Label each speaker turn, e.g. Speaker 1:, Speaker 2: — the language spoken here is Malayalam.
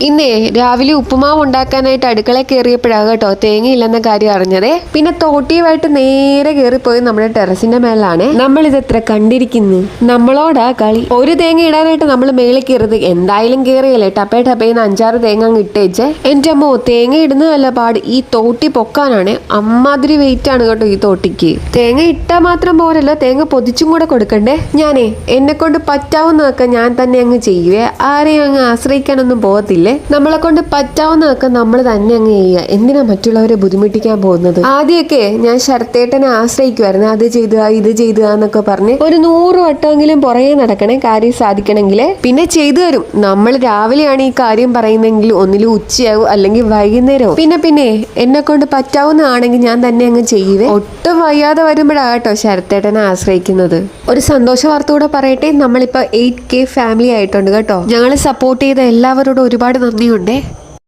Speaker 1: ഇന്നേ രാവിലെ ഉപ്പുമാവ് ഉണ്ടാക്കാനായിട്ട് അടുക്കള കയറിയപ്പോഴാണ് കേട്ടോ തേങ്ങയില്ലെന്ന കാര്യം അറിഞ്ഞതേ. പിന്നെ തോട്ടിയുമായിട്ട് നേരെ കയറിപ്പോയി നമ്മുടെ ടെറസിന്റെ മേലാണ്. നമ്മൾ ഇതെത്ര കണ്ടിരിക്കുന്നു, നമ്മളോടാ കളി. ഒരു തേങ്ങ ഇടാനായിട്ട് നമ്മൾ മേളിൽ കയറിയത് എന്തായാലും കയറിയല്ലേ, ടപ്പേ ടപ്പേന്ന് 5-6 തേങ്ങ അങ്ങ് ഇട്ടേച്ച്. എന്റെ അമ്മോ, തേങ്ങ ഇടുന്നതല്ല പാട്, ഈ തോട്ടി പൊക്കാനാണ്. അമ്മാതിരി വെയിറ്റ് ആണ് കേട്ടോ ഈ തോട്ടിക്ക്. തേങ്ങ ഇട്ടാൽ മാത്രം പോരല്ലോ, തേങ്ങ പൊതിച്ചും കൂടെ കൊടുക്കണ്ടേ. ഞാനേ എന്നെ കൊണ്ട് പറ്റാവുന്നതൊക്കെ ഞാൻ തന്നെ അങ്ങ് ചെയ്യുവേ, ആരെയും അങ്ങ് ആശ്രയിക്കാനൊന്നും പോകത്തില്ല. നമ്മളെ കൊണ്ട് പറ്റാവുന്നതൊക്കെ നമ്മൾ തന്നെ അങ്ങ് ചെയ്യുക, എന്തിനാ മറ്റുള്ളവരെ ബുദ്ധിമുട്ടിക്കാൻ പോകുന്നത്. ആദ്യമൊക്കെ ഞാൻ ശരത്തേട്ടനെ ആശ്രയിക്കുമായിരുന്നു, അത് ചെയ്തുക ഇത് ചെയ്യുക എന്നൊക്കെ പറഞ്ഞ് ഒരു 100 വട്ടമെങ്കിലും പുറകെ നടക്കണേ കാര്യം സാധിക്കണമെങ്കിൽ. പിന്നെ ചെയ്തു തരും. നമ്മൾ രാവിലെയാണ് ഈ കാര്യം പറയുന്നെങ്കിൽ ഒന്നിലും ഉച്ചയാവും അല്ലെങ്കിൽ വൈകുന്നേരവും. പിന്നെ എന്നെ കൊണ്ട് പറ്റാവുന്നതാണെങ്കിൽ ഞാൻ തന്നെ അങ്ങ് ചെയ്യുവേ. ഒട്ടും വയ്യാതെ വരുമ്പോഴാട്ടോ ശരത്തേട്ടനെ ആശ്രയിക്കുന്നത്. ഒരു സന്തോഷ വാർത്ത കൂടെ പറയട്ടെ, നമ്മളിപ്പോ 8K ഫാമിലി ആയിട്ടുണ്ട് കേട്ടോ. ഞങ്ങളെ സപ്പോർട്ട് ചെയ്ത എല്ലാവരോടും ഒരുപാട് നന്ദിയുണ്ടേ.